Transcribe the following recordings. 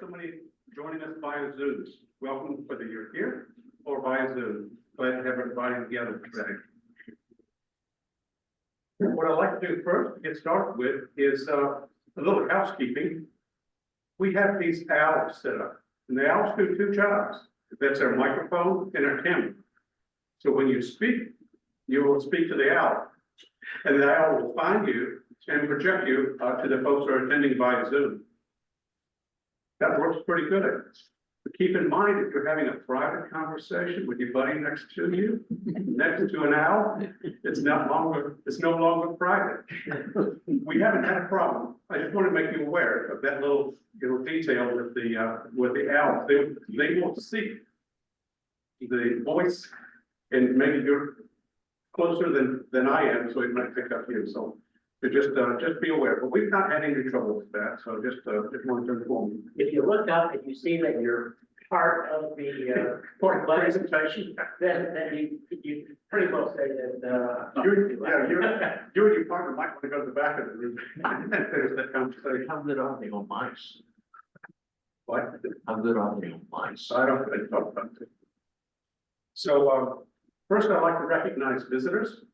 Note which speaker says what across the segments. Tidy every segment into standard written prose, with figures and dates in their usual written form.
Speaker 1: so many joining us via Zoom. Welcome whether you're here or via Zoom. Glad to have everybody together today. What I'd like to do first to get started with is a little housekeeping. We have these owls set up, and the owls do two jobs. That's their microphone and their camera. So when you speak, you will speak to the owl, and the owl will find you and project you to the folks who are attending via Zoom. That works pretty good. But keep in mind, if you're having a private conversation with your buddy next to you, next to an owl, it's no longer private. We haven't had a problem. I just want to make you aware of that little detail with the owls. They will see the voice, and maybe you're closer than I am, so it might pick up you. So just be aware. But we've not had any trouble with that. So just wanted to inform you.
Speaker 2: If you look up and you see that you're part of the
Speaker 1: presentation,
Speaker 2: then you pretty well say that
Speaker 1: you and your partner might want to go to the back of the room and finish that conversation.
Speaker 3: How good are they on mice?
Speaker 1: What?
Speaker 3: How good are they on mice?
Speaker 1: I don't talk about it. So first, I'd like to recognize visitors.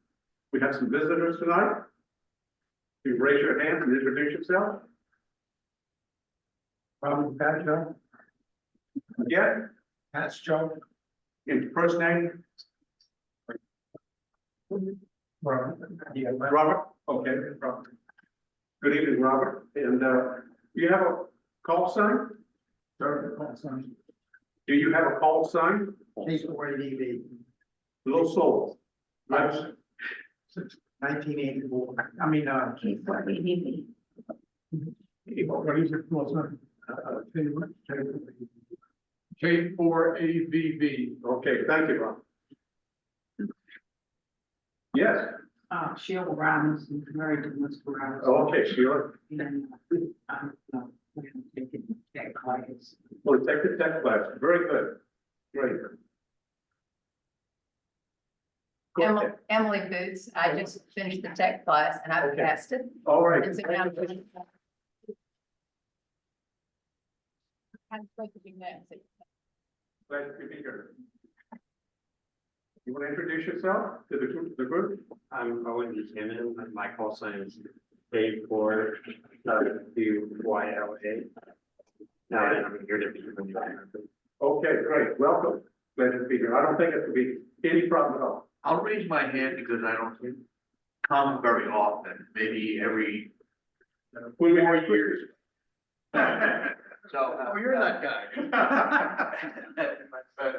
Speaker 1: We have some visitors tonight. You raise your hand and introduce yourself.
Speaker 4: Robert Badger.
Speaker 1: Yeah.
Speaker 4: That's Joe.
Speaker 1: In first name,
Speaker 4: Robert. Yeah,
Speaker 1: Robert. Okay, Robert. Good evening, Robert. And you have a call sign? Do you have a call sign?
Speaker 4: K4ADV.
Speaker 1: Little soul. Right.
Speaker 4: 1984. I mean,
Speaker 2: K4ADV.
Speaker 4: what is it called, sir?
Speaker 5: K4AVV.
Speaker 1: Okay, thank you, Rob. Yes.
Speaker 6: Sheila Ramos, married to Mr. Ramos.
Speaker 1: Oh, okay, Sheila.
Speaker 6: And, we're taking tech classes.
Speaker 1: Well, take the tech class. Very good. Great. Go ahead.
Speaker 7: Emily Boots. I just finished the tech class and I've
Speaker 1: Okay.
Speaker 7: passed it.
Speaker 1: All right.
Speaker 7: And so now I'm kind of supposed to be next.
Speaker 1: Glad to be here. You want to introduce yourself to the group?
Speaker 8: I'm Owen Buchanan. My call sign is K4 WYLA. Now I'm here to be with you.
Speaker 1: Okay, great. Welcome. Glad to be here. I don't think it would be any problem at all.
Speaker 3: I'll raise my hand because I don't come very often, maybe every
Speaker 1: We
Speaker 3: 4 years. So,
Speaker 5: Oh, you're that guy.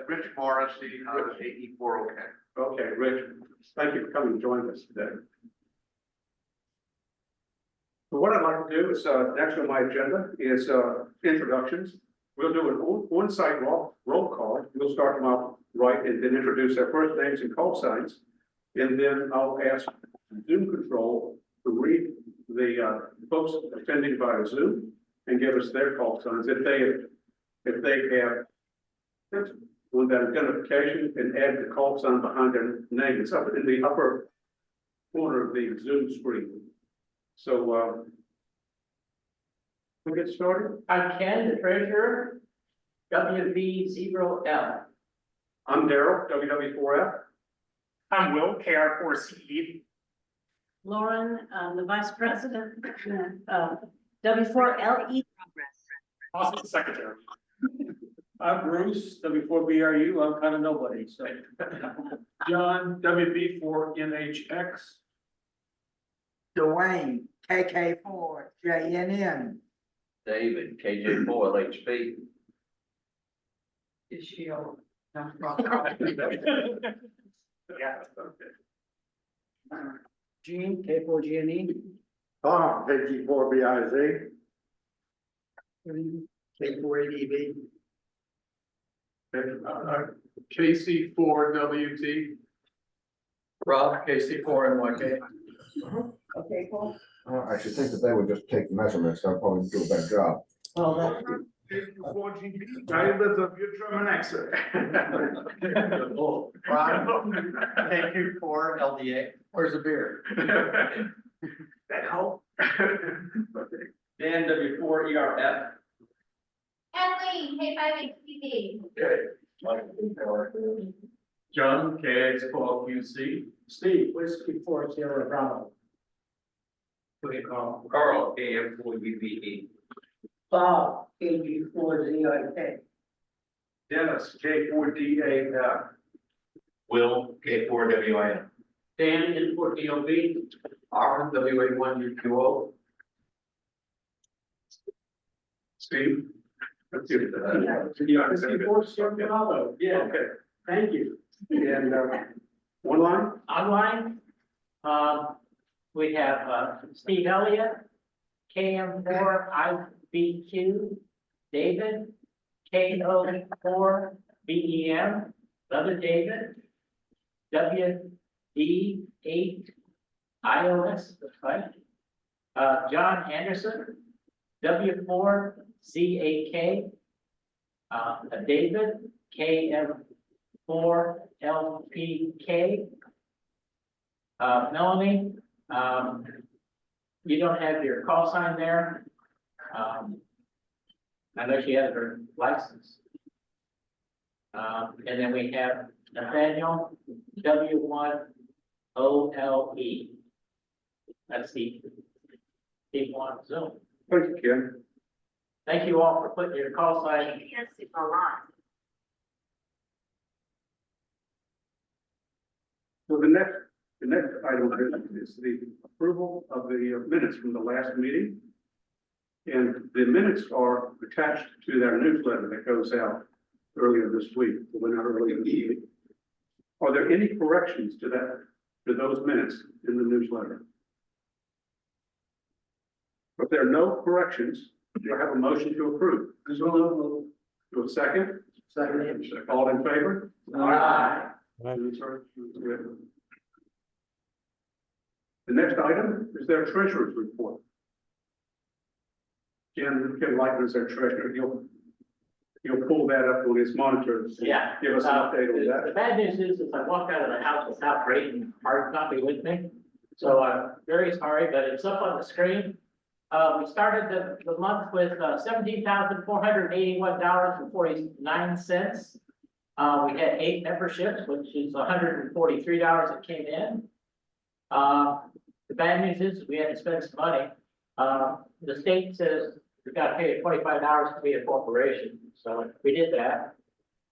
Speaker 3: Rich Morrissey, 84 OK.
Speaker 1: Okay, Rich, thank you for coming and joining us today. So what I'd like to do is, next on my agenda is introductions. We'll do an on-site roll call. We'll start them off right and then introduce their first names and call signs. And then I'll ask Zoom control to read the folks attending via Zoom and give us their call signs. If they have on that identification and add the call sign behind their name. It's up in the upper corner of the Zoom screen. So we'll get started.
Speaker 2: I'm Ken, the treasurer, WV0L.
Speaker 1: I'm Daryl, WW4F.
Speaker 5: I'm Will, KR4CE.
Speaker 6: Lauren, the vice president, W4LE.
Speaker 5: Office secretary. I'm Bruce, W4BRU. I'm kind of nobody, so. John, WB4NHX.
Speaker 4: Dwayne, KK4JNN.
Speaker 3: David, KJ4LHP.
Speaker 6: Is Sheila.
Speaker 5: Yeah.
Speaker 2: Gene, K4GNE.
Speaker 4: Tom, KG4BIZ. K4ADV.
Speaker 5: KC4WT.
Speaker 3: Rob, KC4NYK.
Speaker 6: Okay, cool.
Speaker 9: I should think that they would just take measurements, they'll probably do a better job.
Speaker 6: Well, that's
Speaker 1: Diamonds of your German accent.
Speaker 3: KQ4LDA.
Speaker 5: Where's the beer?
Speaker 1: That help?
Speaker 8: Dan, W4ERF.
Speaker 10: Colleen, K5HPD.
Speaker 5: John, KX12QC. Steve, Whiskey 4 Sierra Bravo. What do you call?
Speaker 8: Carl, KM4BBE.
Speaker 2: Bob, KG4ZIK.
Speaker 1: Dennis, K4DAF.
Speaker 3: Will, K4WIN.
Speaker 5: Dan, N4 DOB.
Speaker 8: R, WA1UQO.
Speaker 1: Steve? Let's give it to that.
Speaker 5: Yeah, Whiskey 4 Sierra Bravo. Yeah,
Speaker 1: Okay,
Speaker 5: thank you.
Speaker 1: and, one line?
Speaker 2: Online, we have, Steve Elliott, KM4IBQ, David, KO4BEM, other David, WD8 iOS, that's right. John Anderson, W4ZAK, David, KM4LPK. Melanie, you don't have your call sign there. I know she has her license. And then we have Nathaniel, W1OLE. That's the people on Zoom.
Speaker 1: Thank you, Ken.
Speaker 2: Thank you all for putting your call sign.
Speaker 10: Yes, it's a lot.
Speaker 1: So the next item is the approval of the minutes from the last meeting. And the minutes are attached to their newsletter that goes out earlier this week, well, not earlier this week. Are there any corrections to to those minutes in the newsletter? If there are no corrections, do I have a motion to approve? Do a second?
Speaker 2: Second.
Speaker 1: All in favor?
Speaker 2: Aye.
Speaker 1: The next item is their treasurer's report. Ken Lightner is their treasurer. He'll pull that up on his monitor.
Speaker 2: Yeah.
Speaker 1: Give us an update on
Speaker 2: The
Speaker 1: that.
Speaker 2: bad news is I walked out of the house without bringing hard copy with me. So I'm very sorry, but it's up on the screen. We started the month with $17,481.49. We had 8 memberships, which is $143 that came in. The bad news is we had to spend some money. The state says we got to pay $25 to be a corporation, so we did that.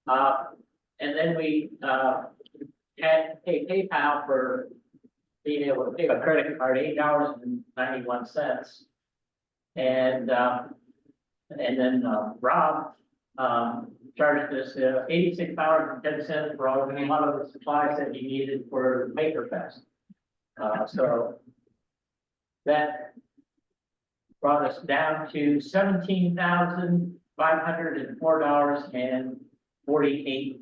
Speaker 2: And then we had to pay PayPal for being able to pay by credit card, $8.91. And then Rob charged us $86.10 for all a lot of the supplies that he needed for Maker Fest. So that brought us down to $17,504.48.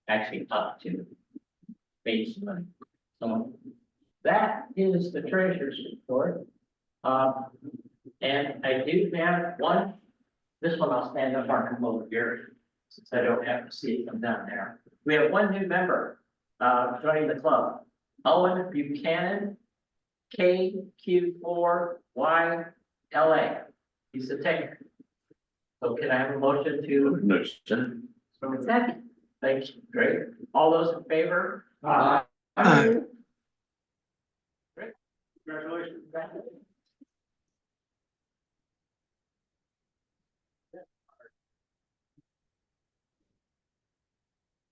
Speaker 2: Actually up to base money. So that is the treasurer's report. And I do have one, this one I'll stand up and come over here, since I don't have to see it come down there. We have one new member, joining the club, Owen Buchanan, KQ4YLA. He's the technical. So can I have a motion to?
Speaker 8: Motion.
Speaker 2: Second. Thank you, great. All those in favor?
Speaker 5: Aye.
Speaker 2: Great.
Speaker 1: Congratulations.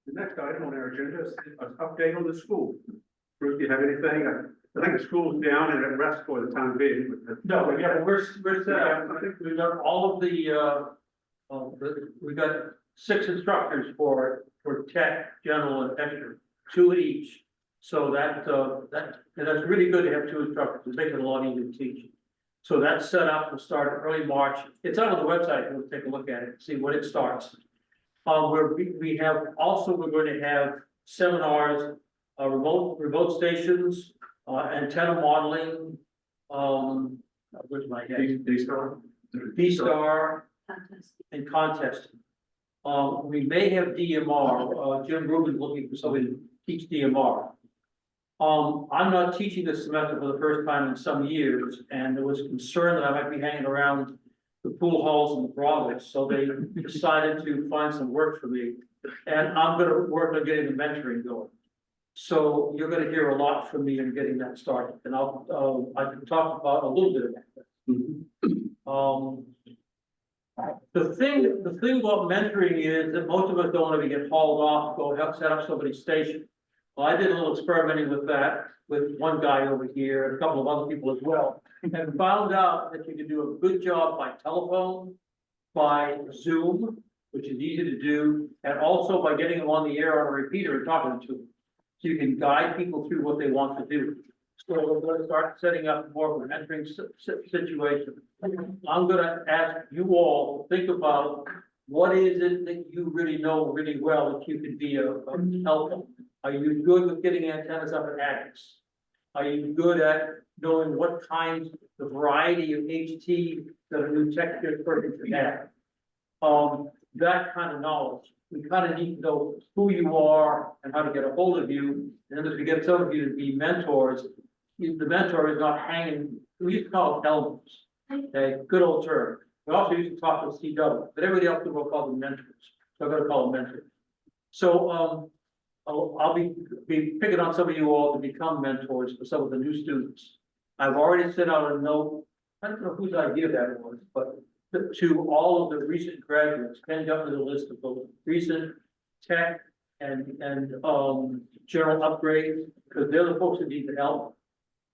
Speaker 1: The next item on our agenda is an update on the school. Bruce, do you have anything? I think the school's down and at rest for the time being.
Speaker 5: No, we're set up. I think we've done all of we've got 6 instructors for tech, general and extra, 2 each. So and that's really good to have 2 instructors. It makes it a lot easier to teach. So that's set up. We'll start early March. It's out on the website. We'll take a look at it, see when it starts. We're going to have seminars, remote stations, antenna modeling, where's my head? B-Star and contesting. We may have DMR, Jim Rubin's looking for somebody to teach DMR. I'm not teaching this semester for the first time in some years, and there was concern that I might be hanging around the pool halls and the brothels, so they decided to find some work for me. And I'm gonna work on getting the mentoring going. So you're gonna hear a lot from me in getting that started, and I can talk about a little bit about that. The thing about mentoring is that most of us don't want to get hauled off, go help set up somebody's station. Well, I did a little experimenting with that, with one guy over here, and a couple of other people as well, and found out that you can do a good job by telephone, by Zoom, which is easy to do, and also by getting them on the air on a repeater and talking to them. So you can guide people through what they want to do. So we're going to start setting up more of a mentoring situation. I'm gonna ask you all to think about what is it that you really know really well that you can be a help. Are you good with getting antennas up in attics? Are you good at knowing what kinds, the variety of HT that a new tech person can have? That kind of knowledge. We kind of need to know who you are and how to get a hold of you. And then as we get some of you to be mentors, the mentor is not hanging, we used to call them elders. Okay, good old term. We also used to talk with CW, but everybody else will call them mentors. So I'm gonna call them mentors. So, I'll be picking on some of you all to become mentors for some of the new students. I've already sent out a note, I don't know whose idea that was, but to all of the recent graduates, Ken got me the list of both recent tech and general upgrades, because they're the folks that need the help.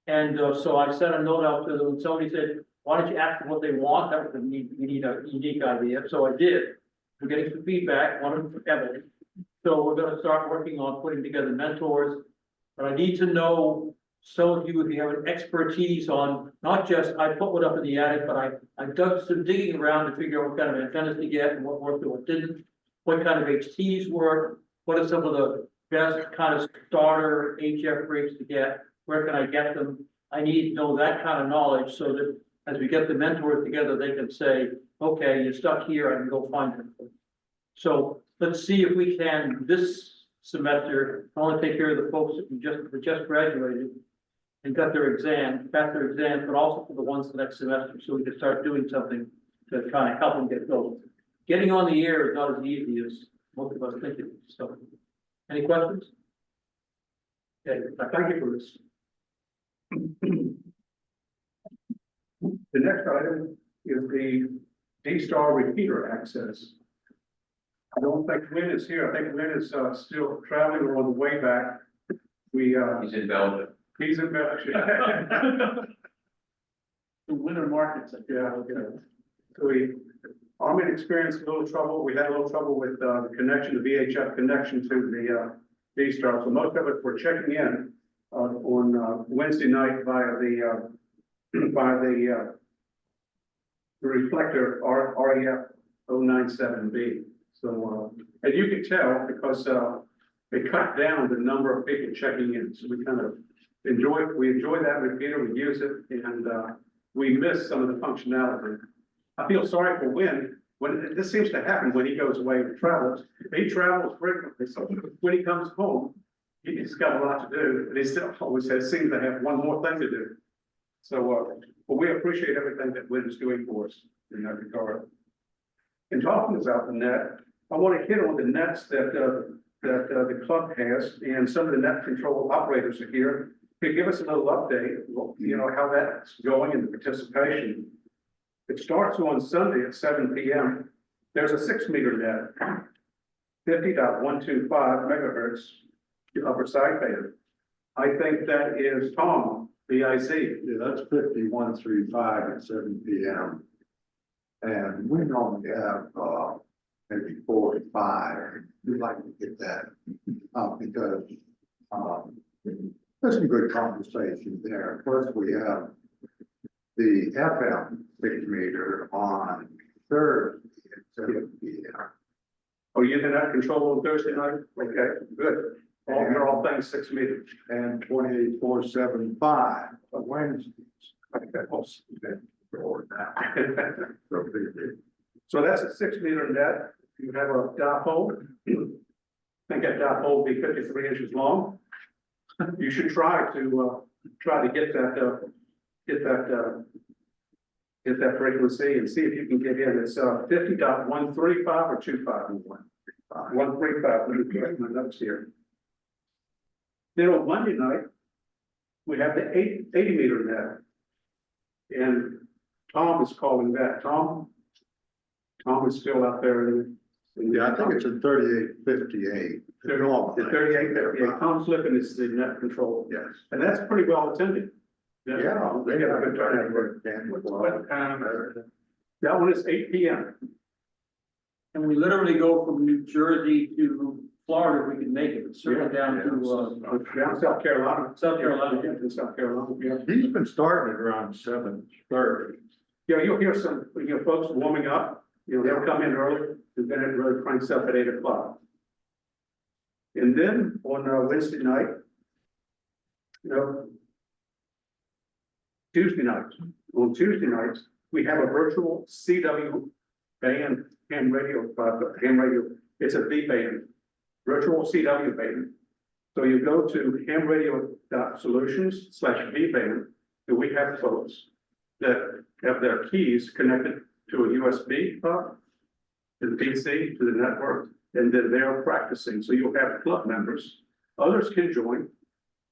Speaker 5: And so I sent a note out to them, and somebody said, why don't you ask them what they want? That was a unique idea, so I did. We're getting some feedback, one of them from Evan. So we're gonna start working on putting together mentors. But I need to know, some of you, if you have an expertise on, not just, I put one up in the attic, but I dug some digging around to figure out what kind of antennas to get and what worked and what didn't. What kind of HTs work, what are some of the best kind of starter HF rigs to get, where can I get them? I need to know that kind of knowledge so that as we get the mentors together, they can say, okay, you're stuck here, I can go find them. So let's see if we can, this semester, I want to take care of the folks that just graduated and got their exams, but also for the ones the next semester, so we can start doing something to kind of help them get going. Getting on the air is not as easy as most of us think it is. So, any questions? Okay, thank you for this.
Speaker 1: The next item is the D-Star repeater access. I don't think Wynn is here. I think Wynn is still traveling or on the way back.
Speaker 8: He's in Belgium.
Speaker 1: He's in Belgium.
Speaker 5: The winter markets.
Speaker 1: Yeah, okay. So Armin experienced a little trouble. We had a little trouble with the connection, the VHF connection to the D-Star. So most of us were checking in on Wednesday night via the reflector REF 097B. So and you can tell because they cut down the number of people checking in. So we kind of enjoy that repeater, we use it, and we miss some of the functionality. I feel sorry for Wynn. When this seems to happen when he goes away and travels. He travels frequently, so when he comes home, he's got a lot to do, and he still always seems to have one more thing to do. So, but we appreciate everything that Wynn is doing for us in that regard. And talking about the net, I want to hit on the nets that the club has, and some of the net control operators are here. Could you give us a little update, you know, how that's going in the participation? It starts on Sunday at 7 p.m. There's a 6-meter net, 50.125 megahertz upper side band. I think that is Tom, BIZ.
Speaker 4: Yeah, that's 5135 at 7 p.m. And we normally have, maybe 4 to 5. We'd like to get that, because, there's some good conversation there. First, we have the FM 6-meter on Thursday at 7 p.m.
Speaker 1: Oh, you did that control on Thursday night? Okay, good. You're all things 6 meters.
Speaker 4: And 28475 on Wednesdays.
Speaker 1: So that's a 6-meter net. You have a dipole. I think that dipole will be 53 inches long. You should try to get that hit that frequency and see if you can get in. It's 50.135 or 251. 135, let me correct my notes here. Then on Monday night, we have the 80 meter net. And Tom is calling that. Tom is still out there in.
Speaker 4: Yeah, I think it's a 3858.
Speaker 1: The 38, Tom Flippin is the net control.
Speaker 4: Yes.
Speaker 1: And that's pretty well attended.
Speaker 4: Yeah, they have a good turnout.
Speaker 1: That one is 8 PM.
Speaker 5: And we literally go from New Jersey to Florida, if we can make it, certainly down to,
Speaker 1: Down South Carolina.
Speaker 5: South Carolina.
Speaker 1: Yeah, in South Carolina, yeah.
Speaker 4: He's been starting at around 7:30.
Speaker 1: Yeah, you'll hear some, folks warming up, they'll come in early, and then it really cranks up at 8 o'clock. And then on Wednesday night, Tuesday nights, on Tuesday nights, we have a virtual CW band ham radio, it's a V band, virtual CW band. So you go to hamradio.solutions/V band, and we have folks that have their keys connected to a USB hub, to the PC, to the network, and then they're practicing. So you'll have club members. Others can join.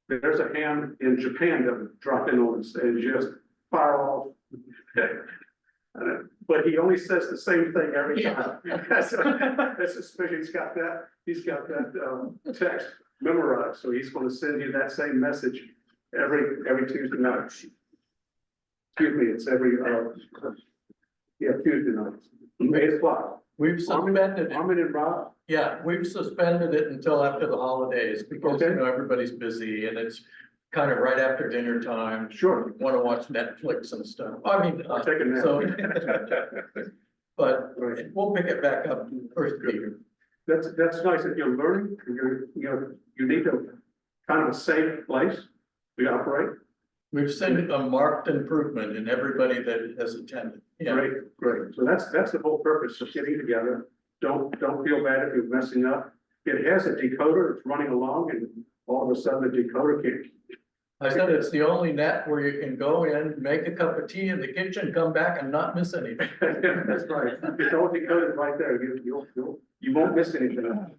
Speaker 1: There's a ham in Japan that would drop in on us and just fire off. But he only says the same thing every time. That's suspicious. He's got that text memorized, so he's going to send you that same message every Tuesday night. Excuse me, it's every Tuesday night, 8 o'clock.
Speaker 11: We've suspended,
Speaker 1: Armin and Rob,
Speaker 11: we've suspended it until after the holidays because,
Speaker 1: Okay.
Speaker 11: everybody's busy and it's kind of right after dinner time.
Speaker 1: sure.
Speaker 11: You want to watch Netflix and stuff. I mean,
Speaker 1: I'll take a nap.
Speaker 11: so, but we'll pick it back up in the first year.
Speaker 1: That's nice that you're learning, you need a kind of a safe place to operate.
Speaker 11: We've seen a marked improvement in everybody that has attended. Yeah.
Speaker 1: Great. So that's the whole purpose of getting together. Don't feel bad if you're messing up. It has a decoder, it's running along, and all of a sudden the decoder can't.
Speaker 11: I said it's the only net where you can go in, make a cup of tea in the kitchen, come back and not miss anything.
Speaker 1: That's right. It's all decoded right there. You won't miss anything.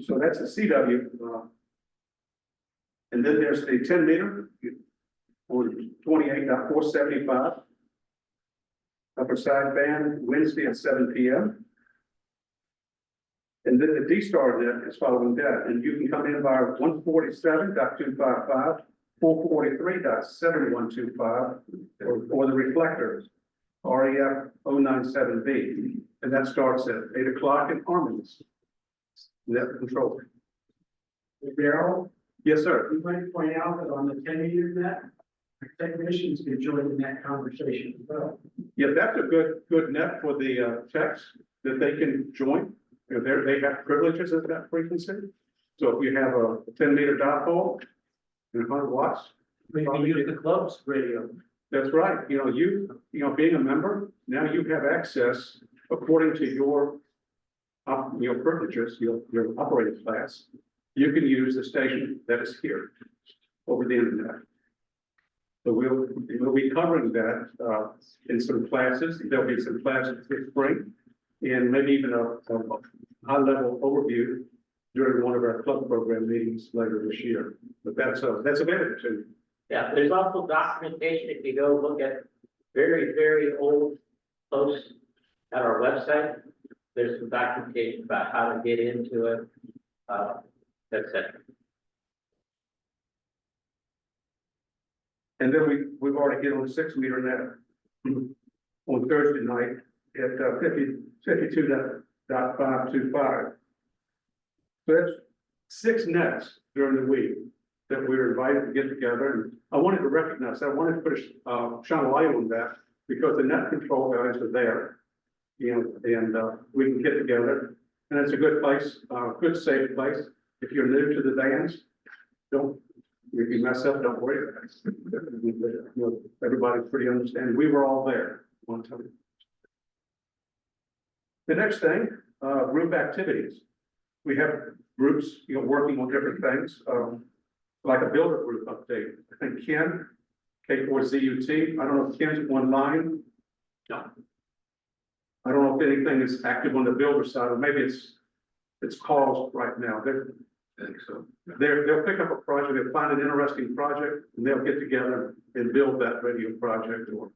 Speaker 1: So that's the CW. And then there's the 10 meter on 28.475. Upper side band Wednesday at 7 PM. And then the D-Star net is following that, and you can come in by 147.255, 443.7125, or the reflectors, REF 097B, and that starts at 8 o'clock in Harmonies. Net control.
Speaker 5: Darrell,
Speaker 1: Yes, sir.
Speaker 5: we might point out that on the 10-meter net, technicians can join in that conversation as well.
Speaker 1: Yeah, that's a good net for the techs that they can join. They have privileges at that frequency. So if you have a 10-meter dipole and 100 watts.
Speaker 5: We can use the club's radio.
Speaker 1: That's right. Being a member, now you have access according to your privileges, your operating class. You can use the station that is here over the internet. So we'll be covering that in some classes. There'll be some classes this spring, and maybe even a high-level overview during one of our club program meetings later this year. But that's available too.
Speaker 2: Yeah, there's also documentation, if you go look at very, very old posts at our website, there's some documentation about how to get into it, et cetera.
Speaker 1: And then we've already hit on the 6-meter net on Thursday night at 52.525. So that's 6 nets during the week that we were invited to get together. And I wanted to put shine a light on that because the net control guys are there. And we can get together. And it's a good place, good safe place. If you're new to the bands, if you mess up, don't worry about it. Everybody's pretty understanding. We were all there one time. The next thing, group activities. We have groups, working on different things, like a builder group update. I think K4ZUT. I don't know if Ken's online. No. I don't know if anything is active on the builder side, or maybe it's paused right now.
Speaker 4: I think so.
Speaker 1: They'll pick up a project, they'll find an interesting project, and they'll get together and build that radio project or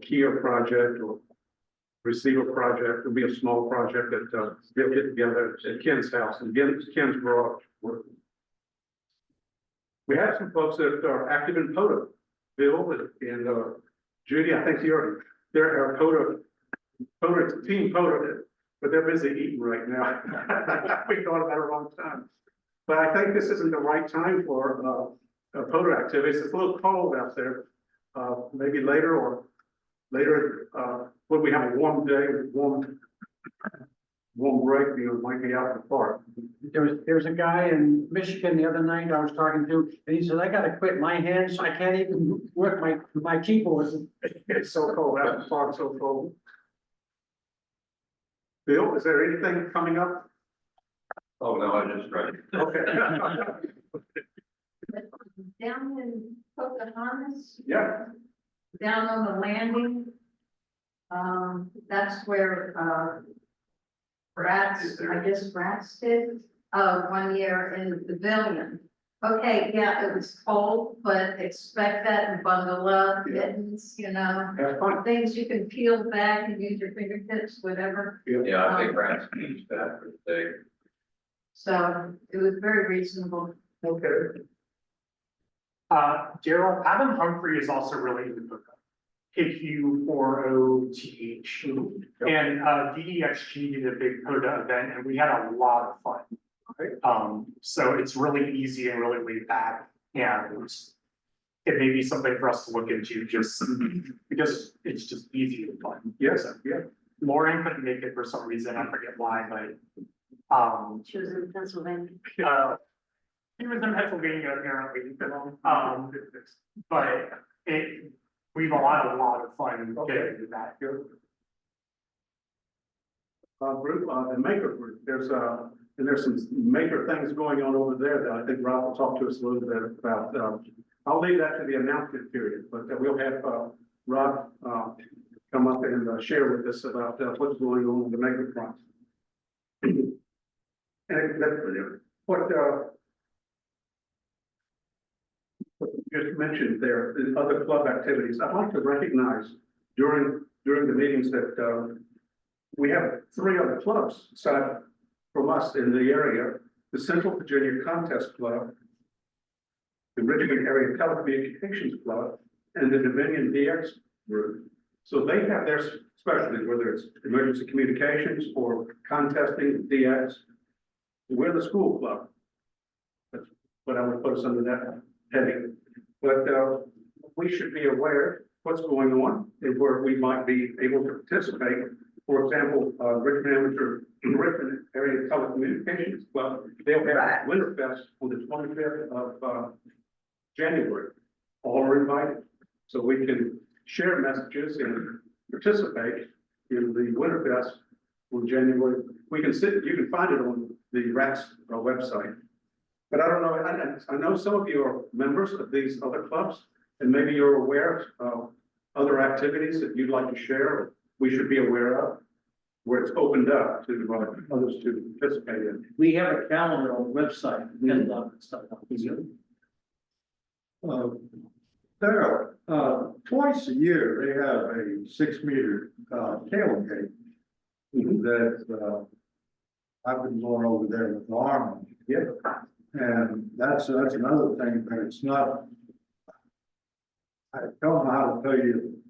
Speaker 1: Kia project or receiver project. It'll be a small project that, they'll get together at Ken's house and Ken's garage. We have some folks that are active in POTA. Bill and Judy, I think they're our POTA team POTA, but they're busy eating right now. We thought about it a long time. But I think this isn't the right time for POTA activities. It's a little cold out there. Maybe later when we have a warm day, warm break, might be out in the park.
Speaker 5: There's a guy in Michigan the other night I was talking to, and he said, I gotta quit my hands, I can't even work my keyboard.
Speaker 1: It's so cold out in the park, so cold. Bill, is there anything coming up?
Speaker 3: Oh, no, I just read.
Speaker 1: Okay.
Speaker 6: Down in Pocahontas,
Speaker 1: Yeah,
Speaker 6: down on the landing. That's where, Bratz did, 1 year in the pavilion. Okay, yeah, it was cold, but expect that and bundle up, mittens,
Speaker 1: have fun.
Speaker 6: things you can peel back and use your fingertips, whatever.
Speaker 3: Yeah, I think Brand's used that for the day.
Speaker 6: So it was very reasonable.
Speaker 1: Okay.
Speaker 12: Daryl, Adam Humphrey is also really into Puka. KQ4OTH. And DDXG did a big POTA event and we had a lot of fun. So it's really easy and really laid back, and it may be something for us to look into just because it's just easy and fun.
Speaker 1: Yes, yeah.
Speaker 12: Lauren couldn't make it for some reason, I forget why, but
Speaker 6: She was in Pennsylvania.
Speaker 12: he was in Pennsylvania apparently. But we've all had a lot of fun getting into that.
Speaker 1: Group, the maker group, there's some maker things going on over there that I think Rob will talk to us a little bit about. I'll leave that to the announcement period, but we'll have Rob come up and share with us about what's going on the maker front. And what you just mentioned there, the other club activities, I'd like to recognize during the meetings that we have 3 other clubs aside from us in the area: the Central Virginia Contest Club, the Richmond Area Telecommunications Club, and the Dominion DX Group. So they have their specialties, whether it's emergency communications or contesting, DX. We're the school club. That's what I would put us under that heading. But we should be aware of what's going on and where we might be able to participate. For example, Richmond Area Telecommunications Club, they'll have Winterfest on the 25th of January. All are invited, so we can share messages and participate in the Winterfest on January. You can find it on the RARC website. But I don't know, I know some of you are members of these other clubs, and maybe you're aware of other activities that you'd like to share, or we should be aware of, where it's opened up to others to participate in.
Speaker 5: We have a calendar on the website, and stuff.
Speaker 4: Twice a year, they have a 6-meter tailgate that I've been going over there with Armin.
Speaker 1: Yeah.
Speaker 4: And that's another thing, but it's not. I don't know how to tell you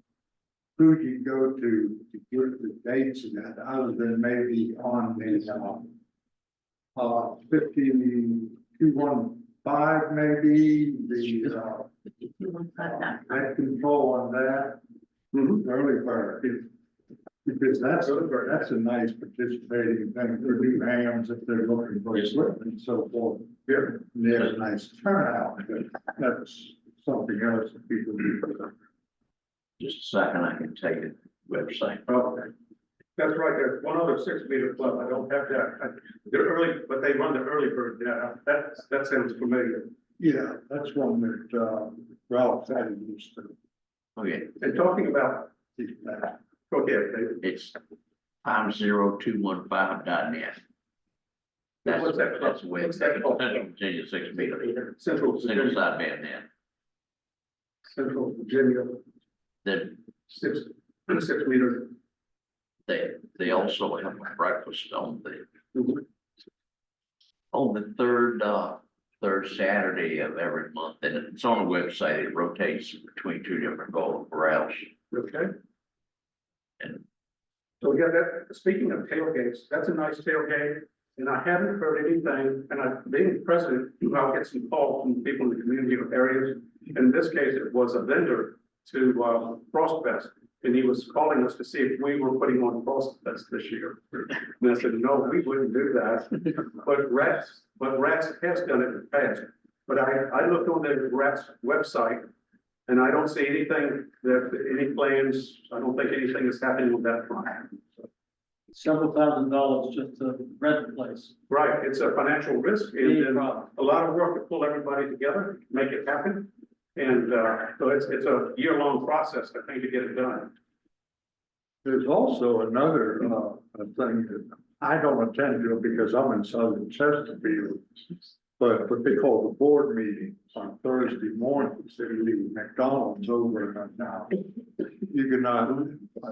Speaker 4: who you go to get the dates of that, other than maybe on the 50215, maybe the net control on that. Early bird. Because that's a nice participating thing for new hams if they're looking for equipment and so forth. Yeah, there's a nice turnout, but that's something else that people do.
Speaker 8: Just a second, I can take it website.
Speaker 1: Okay. That's right, there's one other 6-meter club, I don't have that. They're early, but they run the early bird, that sounds familiar.
Speaker 4: Yeah, that's one that, Ralph said he used to
Speaker 8: Okay,
Speaker 1: And talking about,
Speaker 4: keep that.
Speaker 1: go ahead, David.
Speaker 8: it's 50215.net. That's,
Speaker 1: What's that?
Speaker 8: that's the way it's,
Speaker 1: What's that
Speaker 8: Central
Speaker 1: called?
Speaker 8: Virginia 6 meter,
Speaker 1: Central
Speaker 8: single
Speaker 1: Virginia,
Speaker 8: sideband net.
Speaker 1: Central Virginia,
Speaker 8: Then
Speaker 1: 6 meters.
Speaker 8: they also have a breakfast on the third Saturday of every month, and it's on the website. It rotates between two different golden corrals.
Speaker 1: Okay.
Speaker 8: And-
Speaker 1: So we got that, speaking of tailgates, that's a nice tailgate, and I haven't heard anything, and being president, I'll get some calls from people in the community areas. In this case, it was a vendor to Frostfest, and he was calling us to see if we were putting on Frostfest this year. And I said, no, we wouldn't do that, but Rats has done it in the past. But I looked on the Rats website, and I don't see anything any plans, I don't think anything is happening on that front.
Speaker 5: Several $1,000s just to rent the place.
Speaker 1: Right, it's a financial risk and
Speaker 5: Big
Speaker 1: then
Speaker 5: problem.
Speaker 1: a lot of work to pull everybody together, make it happen. And so it's a year-long process, I think, to get it done.
Speaker 4: There's also another, thing that I don't attend to because I'm in Southern Chesterfield. But what they call the board meeting on Thursday mornings, they leave McDonald's over and now. You can, I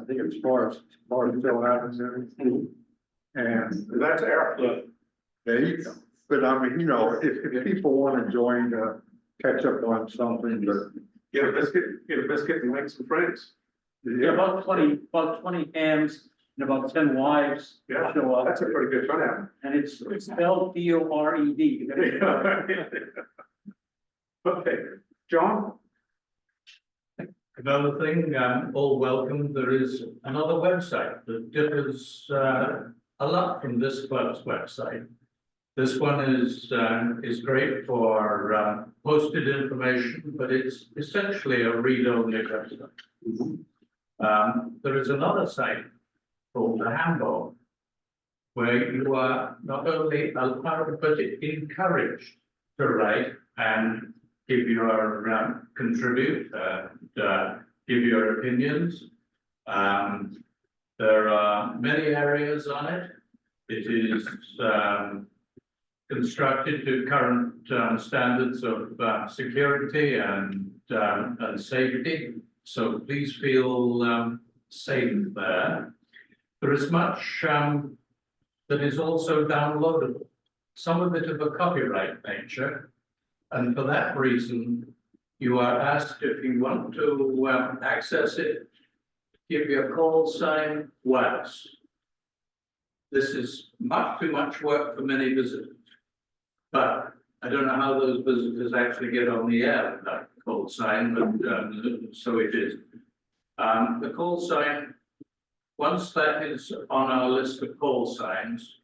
Speaker 4: think it's Barstow Avenue. And
Speaker 1: That's our club.
Speaker 4: there you go. But I mean, if people want to join to catch up on something, but
Speaker 1: Get a biscuit and make some friends.
Speaker 5: Yeah, about 20 hams and about 10 wives
Speaker 1: Yeah,
Speaker 5: show up.
Speaker 1: that's a pretty good turnout.
Speaker 5: And it's spelled D-O-R-E-D.
Speaker 1: Okay, John?
Speaker 11: Another thing, all welcome, there is another website that differs a lot from this club's website. This one is great for posted information, but it's essentially a read-only website. There is another site called the Handball, where you are not only allowed but encouraged to write and give your contribute, give your opinions. There are many areas on it. It is constructed to current standards of security and safety. So please feel safe there. There is much that is also downloadable, some of it of a copyright nature. And for that reason, you are asked if you want to access it, give your call sign WAS. This is much too much work for many visitors. But I don't know how those visitors actually get on the air with that call sign, but so it is. The call sign, once that is on our list of call signs,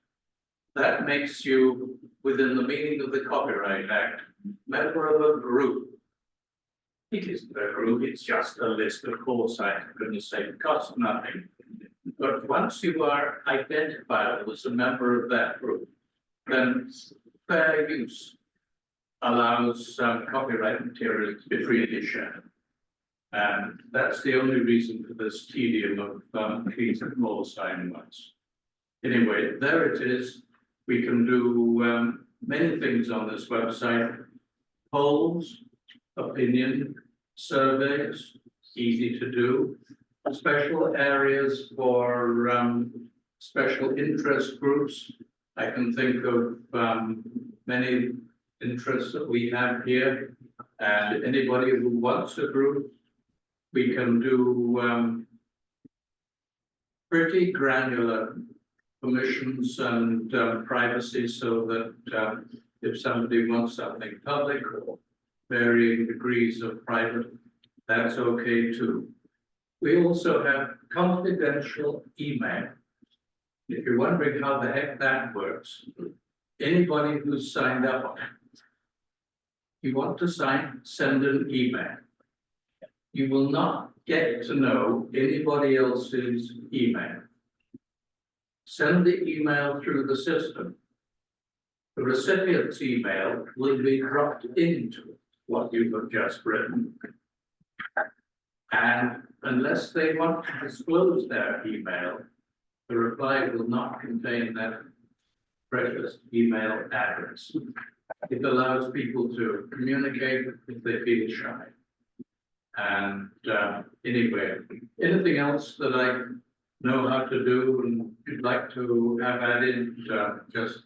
Speaker 11: that makes you, within the meaning of the Copyright Act, member of a group. It isn't a group, it's just a list of call signs, for goodness sake, it costs nothing. But once you are identified as a member of that group, then fair use allows copyright material to be freely shared. And that's the only reason for this tedium of these call sign ones. Anyway, there it is. We can do many things on this website. Polls, opinion, surveys, easy to do. Special areas for special interest groups. I can think of many interests that we have here. And anybody who wants a group, we can do pretty granular permissions and privacy, so that if somebody wants something public or varying degrees of private, that's okay too. We also have confidential email. If you're wondering how the heck that works, anybody who's signed up on it, you want to send an email. You will not get to know anybody else's email. Send the email through the system. The recipient's email will be dropped into it. what you have just written. And unless they want to disclose their email, the reply will not contain their precious email address. It allows people to communicate if they feel shy. And anyway, anything else that I know how to do and you'd like to have added, just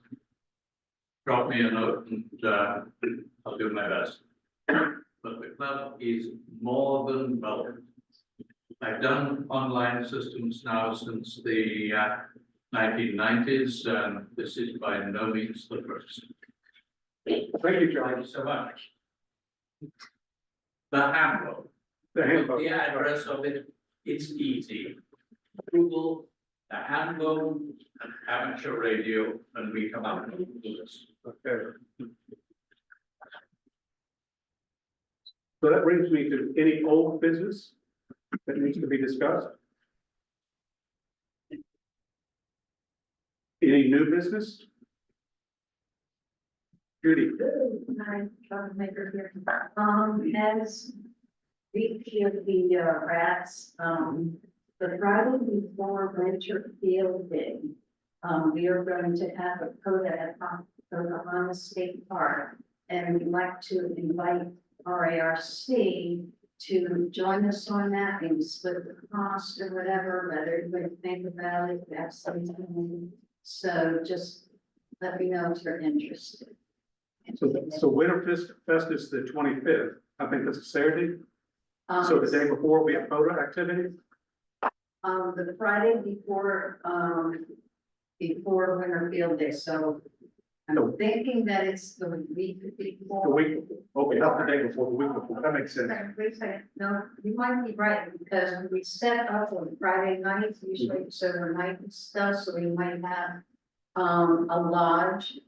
Speaker 11: drop me a note and I'll do my best. But the club is more than welcome. I've done online systems now since the 1990s, and this is by no means the first.
Speaker 1: Thank you, John.
Speaker 11: Thank you so much. The handbook.
Speaker 1: The handbook.
Speaker 11: The address of it, it's easy. Google the handbook and amateur radio, and we come up with this.
Speaker 1: Okay. So that brings me to any old business that needs to be discussed. Any new business? Judy?
Speaker 6: Hi, troublemaker here. As VP of the RATS, the Friday before Winter Field Day, we are going to have a coda at Pocahontas State Park. And we'd like to invite RARC to join us on that and split the cost or whatever, let everybody think about it, have something. So just let me know if you're interested.
Speaker 1: So Winterfest is the 25th. I think that's a Saturday. So the day before we have photo activity?
Speaker 6: The Friday before Winter Field Day, so I'm thinking that it's the week before.
Speaker 1: The week, okay, not the day before, the week before. That makes sense.
Speaker 6: Wait a second, no, you might be right, because we set up on Friday nights, usually it's overnight and stuff, so we might have a lodge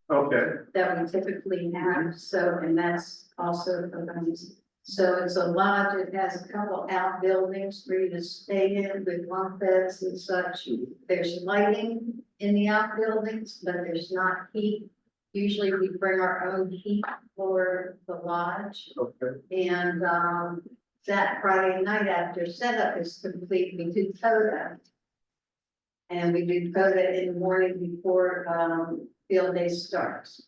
Speaker 1: Okay,
Speaker 6: that we typically have, so, and that's also for them. So it's a lodge, it has a couple outbuildings for you to stay in with bunk beds and such. There's lighting in the outbuildings, but there's not heat. Usually we bring our own heat for the lodge.
Speaker 1: okay.
Speaker 6: And that Friday night after setup is complete, we do coda. And we do coda in the morning before field day starts.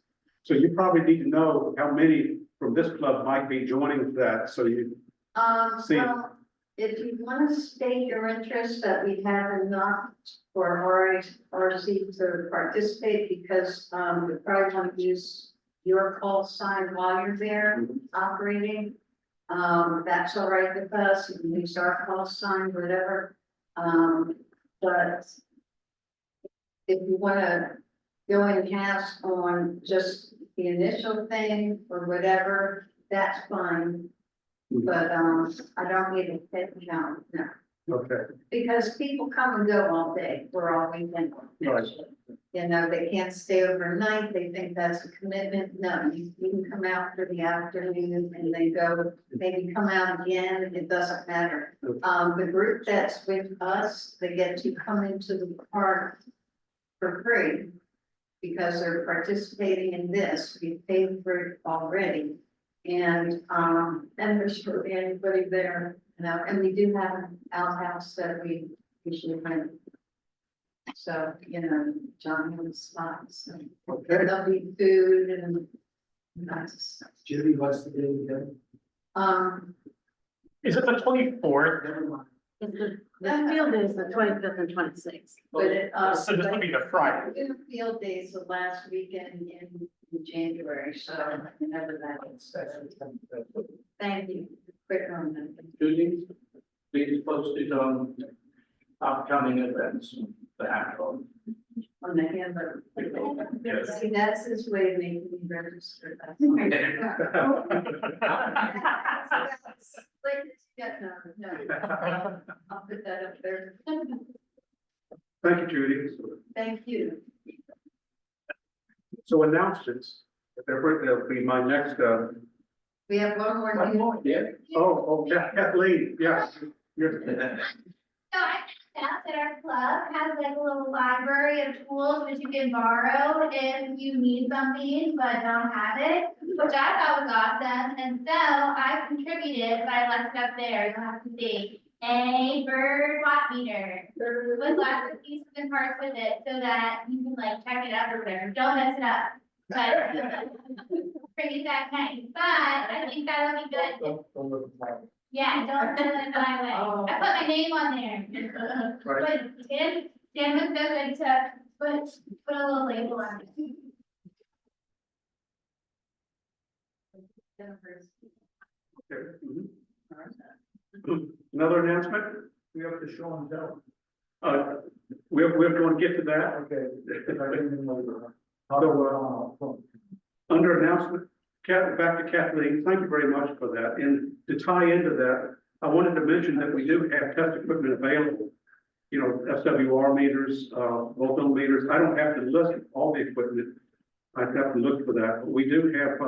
Speaker 1: So you probably need to know how many from this club might be joining that, so you, See.
Speaker 6: Well, if you want to state your interest that we have enough for RARC to participate, because we probably want to use your call sign while you're there operating. That's all right with us, you can use our call sign, whatever. But if you want to go in halves on just the initial thing or whatever, that's fine. But I don't need a head count, no,
Speaker 1: okay,
Speaker 6: because people come and go all day, we're all weekend.
Speaker 1: Right.
Speaker 6: You know, they can't stay overnight, they think that's a commitment, no, you can come out for the afternoon and then go, maybe come out again, it doesn't matter. The group that's with us, they get to come into the park for free. Because they're participating in this, we paid for it already. And there's for anybody there, you know, and we do have an outhouse that we usually rent. So, you know, John has spots, and
Speaker 1: okay.
Speaker 6: there'll be food and that's.
Speaker 5: Judy, what's the day again?
Speaker 12: Is it the 24th?
Speaker 5: Never mind.
Speaker 6: The field is the 25th and 26th. But it,
Speaker 12: So this would be the Friday.
Speaker 6: the field day is the last weekend in January, so whenever that is. Thank you. Quick on that.
Speaker 11: Judy, please post it on upcoming events, the handbook.
Speaker 6: On the hamburger.
Speaker 11: Yes.
Speaker 6: See, that's his way of making me register. Yeah, no, I'll put that up there.
Speaker 1: Thank you, Judy.
Speaker 6: Thank you.
Speaker 1: So announcements, that'll be my next,
Speaker 6: We have one more.
Speaker 1: yeah. Oh, yeah, Kathleen, yeah. You're-
Speaker 10: No, staff at our club has like a little library of tools which you can borrow if you need something but don't have it, which I thought was awesome. And so I contributed, but I left it up there, you'll have to see, a bird watt meter with lots of pieces and parts with it so that you can like check it out or whatever. Don't mess it up. But pretty that nice, but I think that'll be good. Yeah, don't send it my way. I put my name on there.
Speaker 1: Right.
Speaker 10: But Dan was so good to put a little label on it.
Speaker 1: Okay. Mhm. All right. Another announcement?
Speaker 4: We have to show and tell.
Speaker 1: We're going to get to that.
Speaker 4: Okay. I didn't even know that.
Speaker 1: So, under announcement, back to Kathleen, thank you very much for that. And to tie into that, I wanted to mention that we do have test equipment available. You know, SWR meters, volt meters. I don't have to list all the equipment. I'd have to look for that. But we do have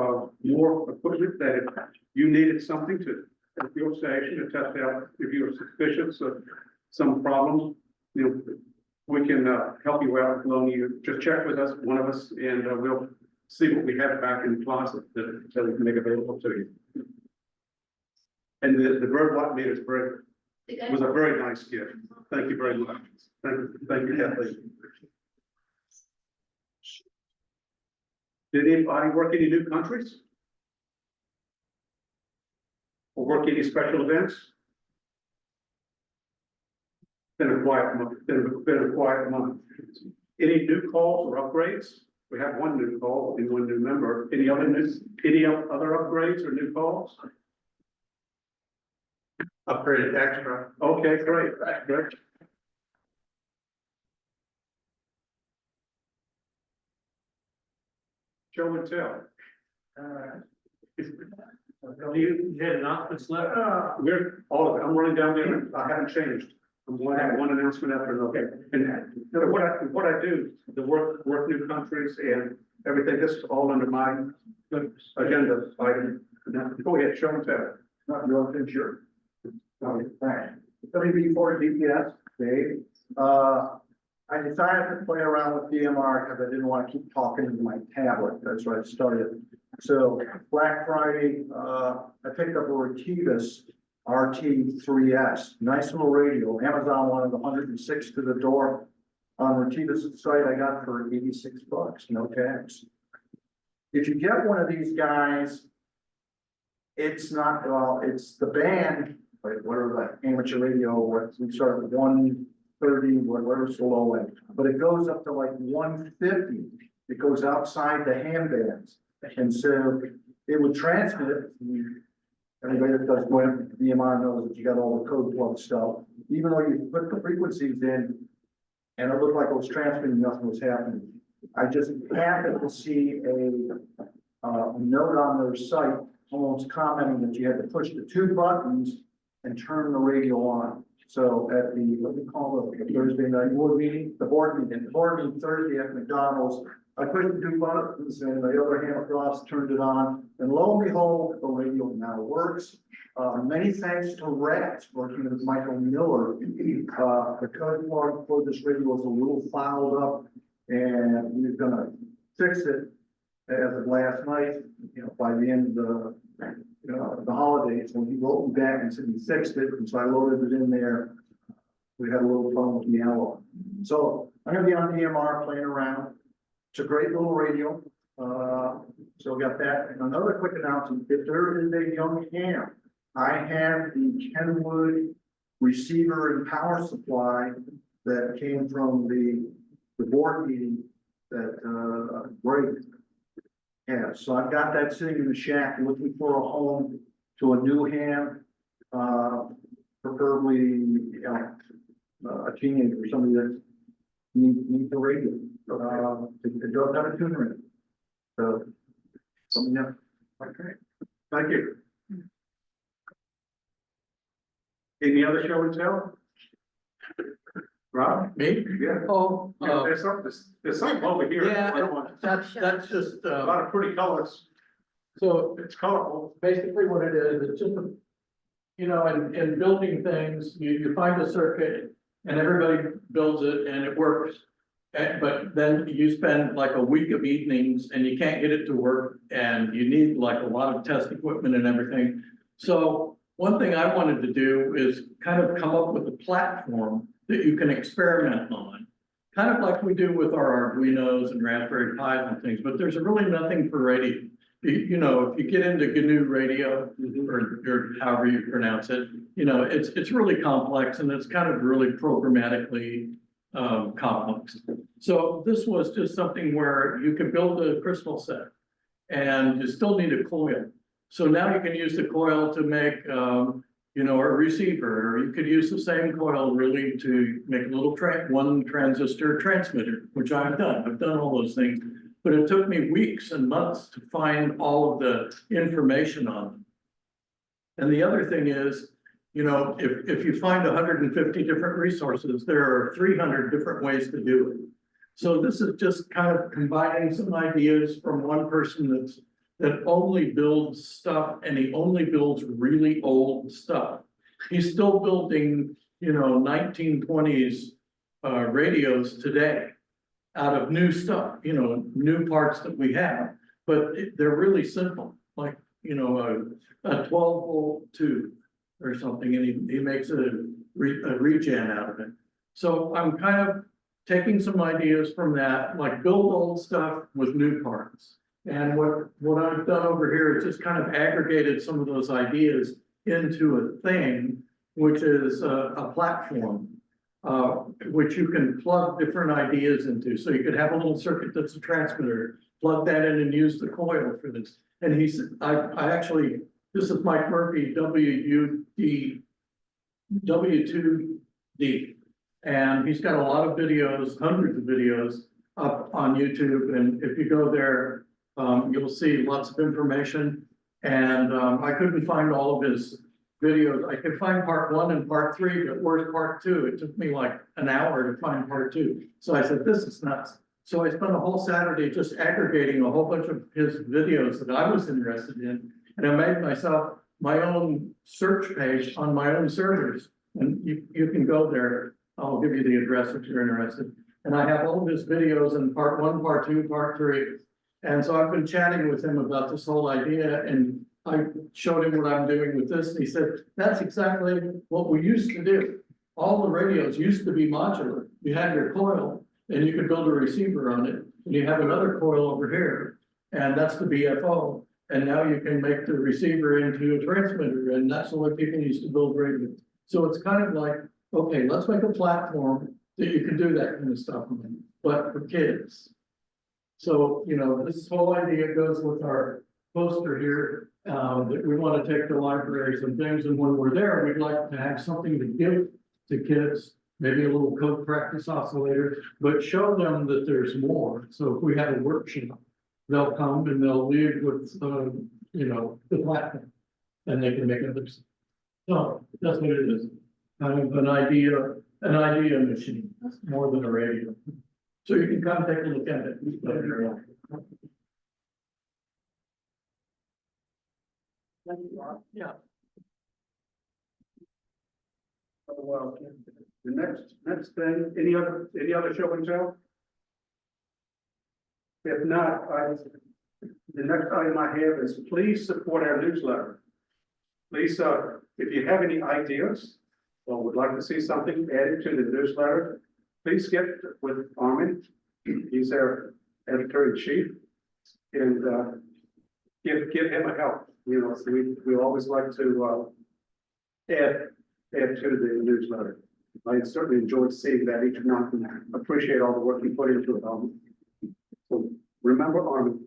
Speaker 1: more equipment that if you needed something to, at your station to test out if you were suspicious of some problems, you know, we can help you out, loan you. Just check with us, one of us, and we'll see what we have back in the closet that we can make available to you. And the bird watt meter was a very nice gift. Thank you very much. Thank you, Kathleen. Did anybody work any new countries? Or work any special events? Been a quiet month, been a quiet month. Any new calls or upgrades? We have one new call and one new member. Any other upgrades or new calls?
Speaker 3: Upgraded extra.
Speaker 1: Okay, great, great. Show and tell.
Speaker 5: You had announcements left?
Speaker 1: We're, all of it, I'm running down there, I haven't changed. I'm going to have one announcement after another. And what I do, the work new countries and everything, this is all under my agenda item. Now, go ahead, show and tell.
Speaker 4: Not your sure. Thanks. WB4 DPS, Dave. I decided to play around with DMR because I didn't want to keep talking to my tablet. That's where I started. So Black Friday, I picked up a Retivis RT3S, nice little radio. Amazon wanted 106 to the door. On Retivis' site, I got for $86, no tax. If you get one of these guys, it's not, well, it's the band, like whatever that amateur radio, what we start at 130, whatever's the low end, but it goes up to like 150. It goes outside the ham bands. And so it would transmit. Everybody that does web DMR knows that you got all the code plug stuff. Even though you put the frequencies in and it looked like it was transmitting, nothing was happening. I just happened to see a note on their site, almost commenting that you had to push the two buttons and turn the radio on. So at the, what do we call it, the Thursday night board meeting, the board meeting Thursday at McDonald's, I pushed the two buttons and the other hand across turned it on, and lo and behold, the radio now works. Many thanks to Rat, working with Michael Miller. The code plug for this radio was a little fouled up, and we're gonna fix it as of last night, you know, by the end of the holidays, when he wrote me back and said he fixed it, and so I loaded it in there. We had a little fun with the analog. So I'm gonna be on DMR playing around. It's a great little radio. So we got that. And another quick announcement, if there is a young ham, I have the Kenwood receiver and power supply that came from the board meeting that Greg has. So I've got that sitting in the shack, looking for a home to a new ham, preferably, you know, a teenager, somebody that needs the radio. It does have a tuner in it. So, something else. Okay,
Speaker 1: Thank you. Any other show and tell? Rob?
Speaker 5: Me?
Speaker 1: Yeah.
Speaker 5: Oh,
Speaker 1: Yeah, there's something over here.
Speaker 5: that's just,
Speaker 1: A lot of pretty colors.
Speaker 5: so
Speaker 1: It's colorful.
Speaker 5: basically what it is, it's just, you know, in building things, you find a circuit, and everybody builds it and it works. But then you spend like a week of evenings and you can't get it to work and you need like a lot of test equipment and everything. So one thing I wanted to do is kind of come up with a platform that you can experiment on. Kind of like we do with our Arduinos and Raspberry Pis and things, but there's really nothing for radio. You know, if you get into GNU radio or however you pronounce it, you know, it's really complex and it's kind of really programmatically complex. So this was just something where you could build a crystal set and you still need a coil. So now you can use the coil to make, you know, a receiver, or you could use the same coil really to make a little one transistor transmitter, which I've done. I've done all those things, but it took me weeks and months to find all of the information on them. And the other thing is, you know, if you find 150 different resources, there are 300 different ways to do it. So this is just kind of combining some ideas from one person that only builds stuff, and he only builds really old stuff. He's still building, you know, 1920s radios today out of new stuff, you know, new parts that we have, but they're really simple, like, you know, a 12-volt tube or something, and he makes a regen out of it. So I'm kind of taking some ideas from that, like build old stuff with new parts. And what I've done over here is just kind of aggregated some of those ideas into a thing, which is a platform, which you can plug different ideas into. So you could have a little circuit that's a transmitter, plug that in and use the coil for this. And he said, I actually, this is Mike Murphy, W2D. And he's got a lot of videos, hundreds of videos up on YouTube. And if you go there, you'll see lots of information. And I couldn't find all of his videos. I could find part 1 and part 3, but where's part 2? It took me like an hour to find part 2. So I said, this is nuts. So I spent a whole Saturday just aggregating a whole bunch of his videos that I was interested in. And I made myself my own search page on my own servers. And you can go there. I'll give you the address if you're interested. And I have all of his videos in part 1, part 2, part 3. And so I've been chatting with him about this whole idea, and I showed him what I'm doing with this, and he said, that's exactly what we used to do. All the radios used to be modular. You had your coil, and you could build a receiver on it, and you have another coil over here, and that's the BFO. And now you can make the receiver into a transmitter, and that's the way people used to build radios. So it's kind of like, okay, let's make a platform that you can do that kind of stuff on, but for kids. So, you know, this whole idea goes with our poster here, that we want to take to libraries and things, and when we're there, we'd like to have something to give to kids, maybe a little code practice oscillator, but show them that there's more. So if we have a workshop, they'll come and they'll leave with, you know, the platform, and they can make others. So that's what it is, kind of an idea machine, more than a radio. So you can come take a look at it. Yeah.
Speaker 1: Well, the next thing, any other show and tell? If not, the next item I have is please support our newsletter. Please, if you have any ideas or would like to see something added to the newsletter, please get with Armin. He's our editor-in-chief, and give him a help. You know, so we always like to add to the newsletter. I certainly enjoyed seeing that each month, and appreciate all the work you put into it, Armin. So remember, Armin.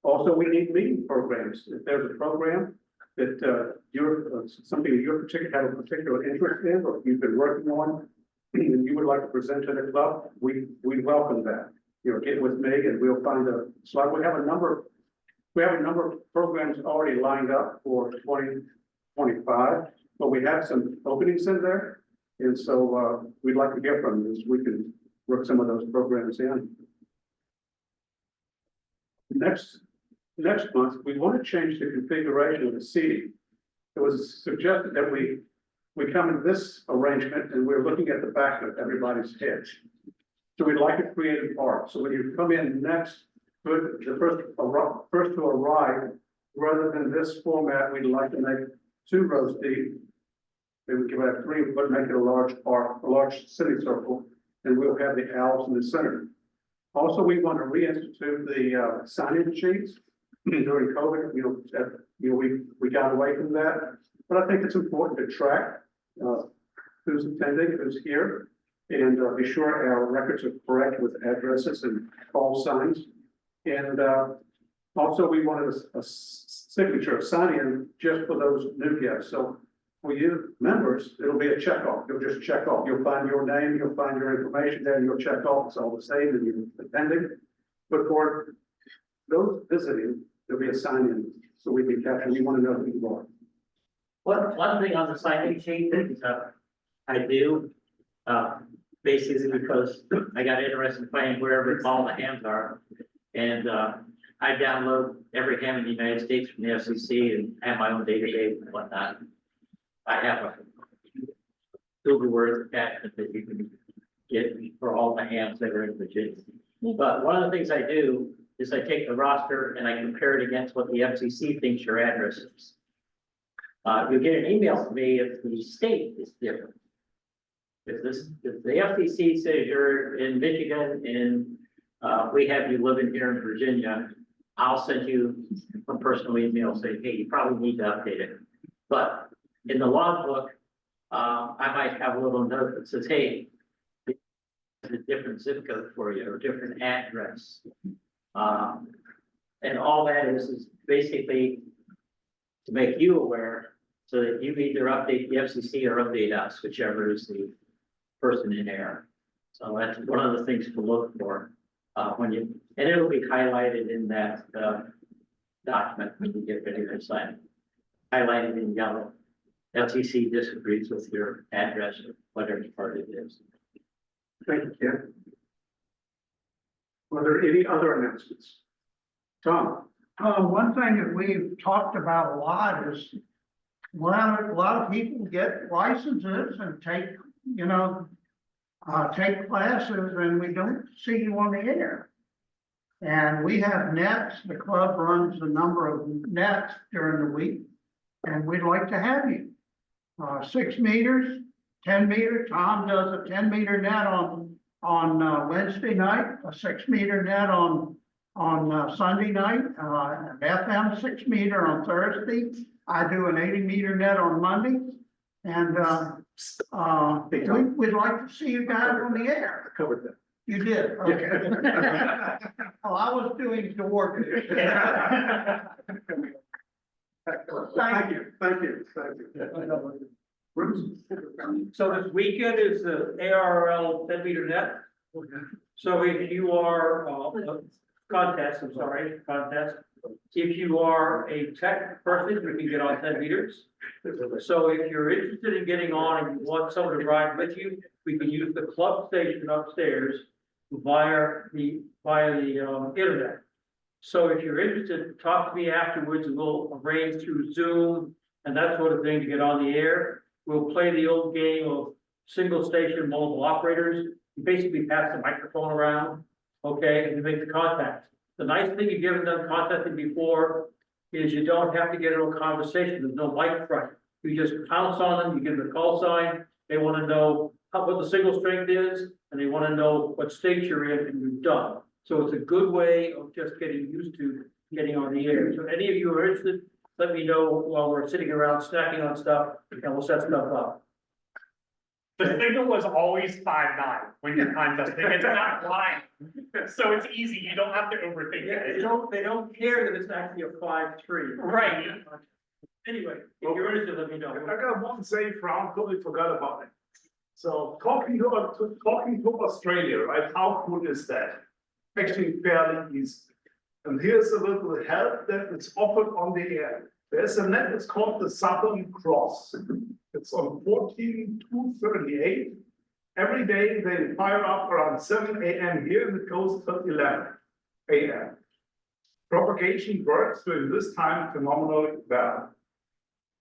Speaker 1: Also, we need meeting programs. If there's a program that you're something that you're have a particular interest in, or you've been working on, and you would like to present to the club, we welcome that. You know, get with Meg and we'll find a slide. We have a number of programs already lined up for 2025, but we have some openings in there. And so we'd like to hear from you so we can work some of those programs in. Next month, we want to change the configuration of the seating. It was suggested that we we come in this arrangement and we're looking at the back of everybody's head. So we'd like a creative art. So when you come in next, the first to arrive, rather than this format, we'd like to make 2 rows deep. Maybe we can have 3, but make it a large arc, a large semicircle, and we'll have the owls in the center. Also, we want to reinstitute the sign-in sheets during COVID. We got away from that, but I think it's important to track who's attending, who's here, and be sure our records are correct with addresses and call signs. And also, we wanted a signature, a sign-in just for those new guests. So for you members, it'll be a check off. You'll just check off. You'll find your name, you'll find your information there, and you'll check off. It's all the same, and you're attending. But for those visiting, there'll be a sign-in, so we can capture. We want to know who you are.
Speaker 2: One thing on the sign-in sheet that I do, basically because I got interested in finding wherever all the hams are. And I download every ham in the United States from the FCC and have my own database and whatnot. I have a Google Word attachment that you can get for all the hams that are in Virginia. But one of the things I do is I take the roster and I compare it against what the FCC thinks your address is. You get an email from me if the state is different. If the FCC says you're in Michigan and we have you living here in Virginia, I'll send you a personal email saying, hey, you probably need to update it. But in the logbook, I might have a little note that says, hey, it's a different zip code for you or a different address. And all that is basically to make you aware so that you either update the FCC or update us, whichever is the person in error. So that's one of the things to look for and it'll be highlighted in that document when you get ready to sign it. Highlighted in yellow. FCC disagrees with your address or whatever part it is.
Speaker 1: Thank you, Ken. Are there any other announcements? Tom?
Speaker 4: One thing that we've talked about a lot is, well, a lot of people get licenses and take classes and we don't see you on the air. And we have nets, the club runs a number of nets during the week, and we'd like to have you. 6 meters, 10 meter, Tom does a 10-meter net on Wednesday night, a 6-meter net on Sunday night, an FM 6-meter on Thursday. I do an 80-meter net on Monday, and we'd like to see you guys on the air.
Speaker 1: I covered that.
Speaker 4: You did, okay. Oh, I was doing the work.
Speaker 1: Thank you. Bruce?
Speaker 5: So this weekend is the ARL 10-meter net. So if you are, contest, if you are a tech person, you can get on 10 meters. So if you're interested in getting on and you want someone to ride with you, we can use the club station upstairs via the internet. So if you're interested, talk to me afterwards and we'll arrange through Zoom and that sort of thing to get on the air. We'll play the old game of single station mobile operators. You basically pass the microphone around, okay, and you make the contact. The nice thing you've given them contacted before is you don't have to get into a conversation. There's no mic front. You just pounce on them, you give them a call sign. They want to know what the signal strength is, and they want to know what state you're in, and you're done. So it's a good way of just getting used to getting on the air. So any of you are interested, let me know while we're sitting around snacking on stuff, and we'll set stuff up.
Speaker 12: The signal was always 5.9 when you're contesting. It's not lying. So it's easy. You don't have to overthink it.
Speaker 5: They don't care that it's actually a 5.3.
Speaker 12: Right.
Speaker 5: Anyway, if you're interested, let me know.
Speaker 13: I got one safe round, totally forgot about it. So talking to Australia, right? How cool is that? Actually fairly easy. And here's a little help that is offered on the air. There's a net, it's called the Southern Cross. It's on 14238. Every day they fire up around 7 a.m. here and it goes till 11 a.m. Propagation works during this time phenomenally well.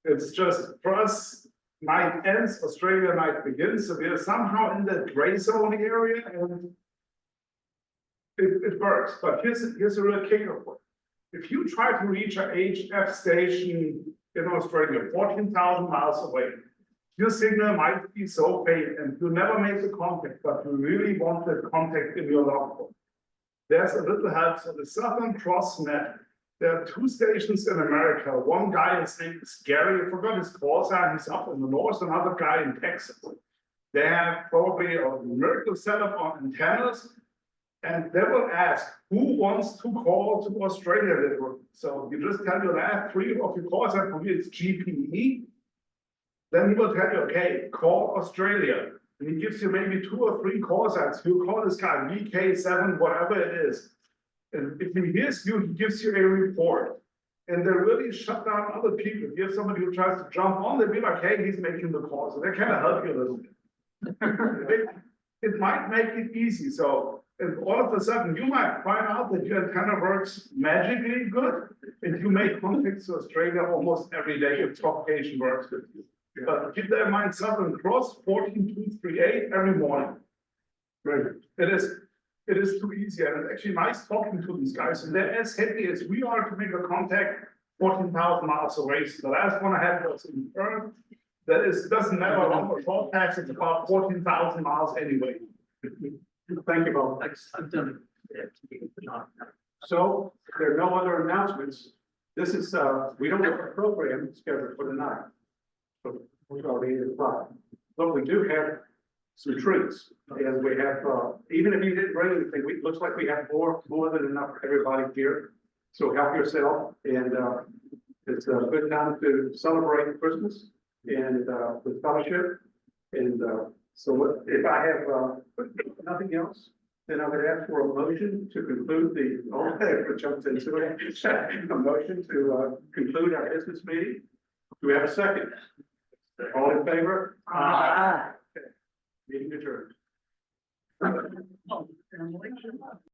Speaker 13: It's just, for us, night ends, Australia night begins, so we are somehow in the gray zone area and it works, but here's a real kicker for it. If you try to reach an HF station in Australia, 14,000 miles away, your signal might be so faint and you never make the contact, but you really want the contact in your logbook. There's a little help. So the Southern Cross Net, there are 2 stations in America. One guy, his name is Gary, I forgot his call sign, he's up in the north, another guy in Texas. They have probably a miracle setup on antennas, and they will ask, who wants to call to Australia network? So you just tell your last 3 of your calls, and for me it's GPE. Then he will tell you, okay, call Australia. And he gives you maybe 2 or 3 call signs. You call this guy VK7, whatever it is. And if he hears you, he gives you a report. And they really shut down other people. If you have somebody who tries to jump on, they'll be like, hey, he's making the call. So they kind of help you a little bit. It might make it easy. So if all of a sudden you might find out that your antenna works magically good, and you make contacts to Australia almost every day if propagation works with you. But keep that in mind, Southern Cross 14238 every morning. Right. It is too easy, and it's actually nice talking to these guys, and they're as happy as we are to make a contact 14,000 miles away. So the last one I had was in Perth. That is, doesn't matter how long or short pass, it's about 14,000 miles anyway.
Speaker 1: Thank you both.
Speaker 5: I've done
Speaker 1: So there are no other announcements. This is, we don't have a program scheduled for tonight. So we're already 8 o'clock. But we do have some treats. And we have, even if you didn't bring anything, it looks like we have more than enough for everybody here. So help yourself, and it's a good time to celebrate Christmas and with fellowship. And so if I have nothing else, then I would ask for a motion to conclude the, jumped into it, a motion to conclude our business meeting. Do we have a second? All in favor?
Speaker 2: Aye.
Speaker 1: Meeting adjourned.